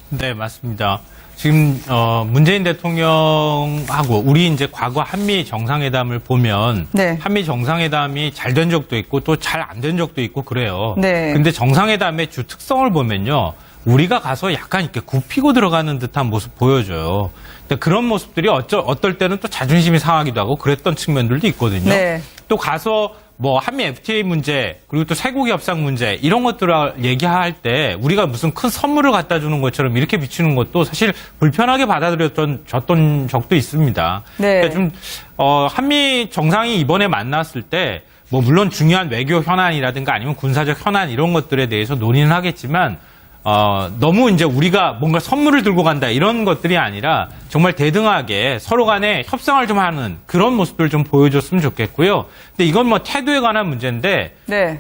네, 맞습니다. 지금 문재인 대통령하고 우리 이제 과거 한미 정상회담을 보면 네. 한미 정상회담이 잘 된 적도 있고 또 잘 안 된 적도 있고 그래요. 네. 근데 정상회담의 주 특성을 보면요. 우리가 가서 약간 이렇게 굽히고 들어가는 듯한 모습 보여줘요. 근데 그런 모습들이 어떨 때는 또 자존심이 상하기도 하고 그랬던 측면들도 있거든요. 네. 또 가서 뭐 한미 FTA 문제 그리고 또 쇠고기 협상 문제 이런 것들을 얘기할 때 우리가 무슨 큰 선물을 갖다 주는 것처럼 이렇게 비추는 것도 사실 불편하게 받아들였던 적도 있습니다. 네. 그러니까 좀 한미 정상이 이번에 만났을 때 뭐 물론 중요한 외교 현안이라든가 아니면 군사적 현안 이런 것들에 대해서 논의는 하겠지만 너무 이제 우리가 뭔가 선물을 들고 간다 이런 것들이 아니라 정말 대등하게 서로 간에 협상을 좀 하는 그런 모습들 좀 보여줬으면 좋겠고요. 근데 이건 뭐 태도에 관한 문제인데, 네.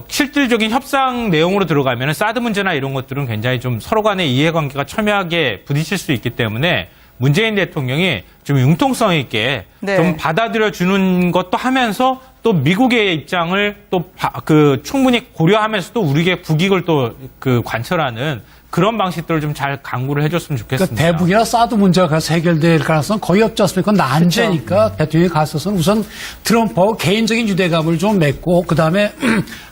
실질적인 협상 내용으로 들어가면 사드 문제나 이런 것들은 굉장히 좀 서로 간의 이해관계가 첨예하게 부딪힐 수 있기 때문에 문재인 대통령이 좀 융통성 있게 네. 좀 받아들여 주는 것도 하면서 또 미국의 입장을 또 충분히 고려하면서도 우리의 국익을 또 관철하는 그런 방식들을 좀 잘 강구를 해줬으면 좋겠습니다. 그러니까 대북이나 사드 문제가 가서 해결될 가능성은 거의 없지 않습니까? 그건 난제니까 대통령이 갔어서는 우선 트럼프하고 개인적인 유대감을 좀 맺고 그다음에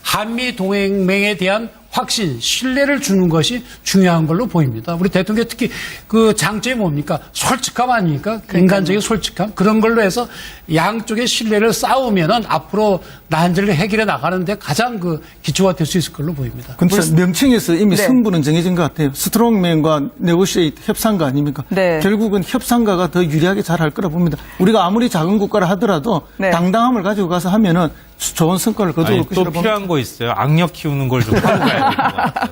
한미 동맹에 대한 확신, 신뢰를 주는 것이 중요한 걸로 보입니다. 우리 대통령 특히 그 장점이 뭡니까? 솔직함 아닙니까? 인간적인 솔직함. 그런 걸로 해서 양쪽의 신뢰를 쌓으면은 앞으로 난제를 해결해 나가는데 가장 그 기초가 될 수 있을 걸로 보입니다. 근데 명칭에서 이미 네. 승부는 정해진 것 같아요. 스트롱맨과 네고시에이트 협상가 아닙니까? 네. 결국은 협상가가 더 유리하게 잘할 거라 봅니다. 우리가 아무리 작은 국가라 하더라도 네. 당당함을 가지고 가서 하면은 좋은 성과를 거둘 아니, 것이라 또 봅니다. 필요한 거 있어요. 악력 키우는 걸 좀 하고 가야 될 것 같아요.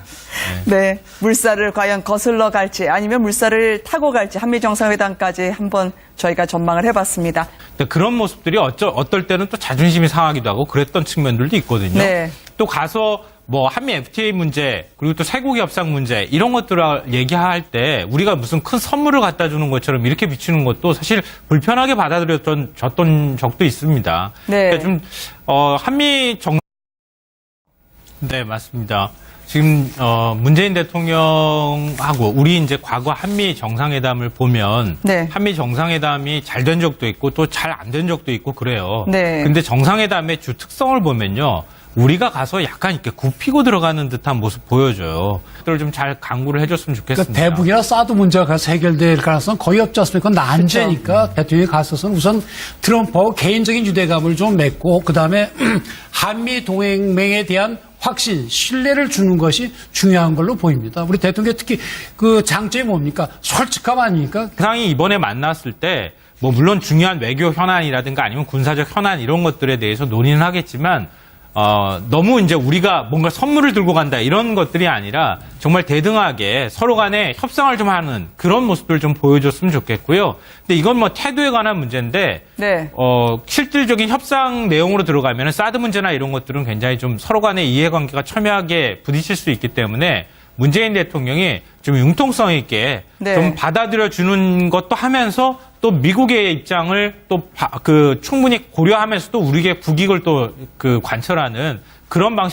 네. 물살을 과연 거슬러 갈지 아니면 물살을 타고 갈지 한미 정상회담까지 한번 저희가 전망을 해봤습니다. 근데 그런 모습들이 어떨 때는 또 자존심이 상하기도 하고 그랬던 측면들도 있거든요. 네. 또 가서 뭐 한미 FTA 문제 그리고 또 쇠고기 협상 문제 이런 것들을 얘기할 때 우리가 무슨 큰 선물을 갖다 주는 것처럼 이렇게 비추는 것도 사실 불편하게 받아들였던 적도 있습니다. 네. 그러니까 좀 한미 정 네, 맞습니다. 지금 문재인 대통령하고 우리 이제 과거 한미 정상회담을 보면 네. 한미 정상회담이 잘 된 적도 있고 또 잘 안 된 적도 있고 그래요. 네. 근데 정상회담의 주 특성을 보면요. 우리가 가서 약간 이렇게 굽히고 들어가는 듯한 모습 보여줘요. 그걸 좀 잘 강구를 해줬으면 좋겠습니다. 그러니까 대북이나 사드 문제가 가서 해결될 가능성은 거의 없지 않습니까? 그건 난제니까 대통령이 갔어서는 우선 트럼프하고 개인적인 유대감을 좀 맺고 그다음에 한미 동맹에 대한 확신, 신뢰를 주는 것이 중요한 걸로 보입니다. 우리 대통령 특히 그 장점이 뭡니까? 솔직함 아닙니까? 상이 이번에 만났을 때 뭐 물론 중요한 외교 현안이라든가 아니면 군사적 현안 이런 것들에 대해서 논의는 하겠지만 너무 이제 우리가 뭔가 선물을 들고 간다 이런 것들이 아니라 정말 대등하게 서로 간에 협상을 좀 하는 그런 모습들 좀 보여줬으면 좋겠고요. 근데 이건 뭐 태도에 관한 문제인데, 네. 실질적인 협상 내용으로 들어가면 사드 문제나 이런 것들은 굉장히 좀 서로 간의 이해관계가 첨예하게 부딪힐 수 있기 때문에 문재인 대통령이 좀 융통성 있게 네. 좀 받아들여 주는 것도 하면서 또 미국의 입장을 또 충분히 고려하면서도 우리의 국익을 또 관철하는 그런 방식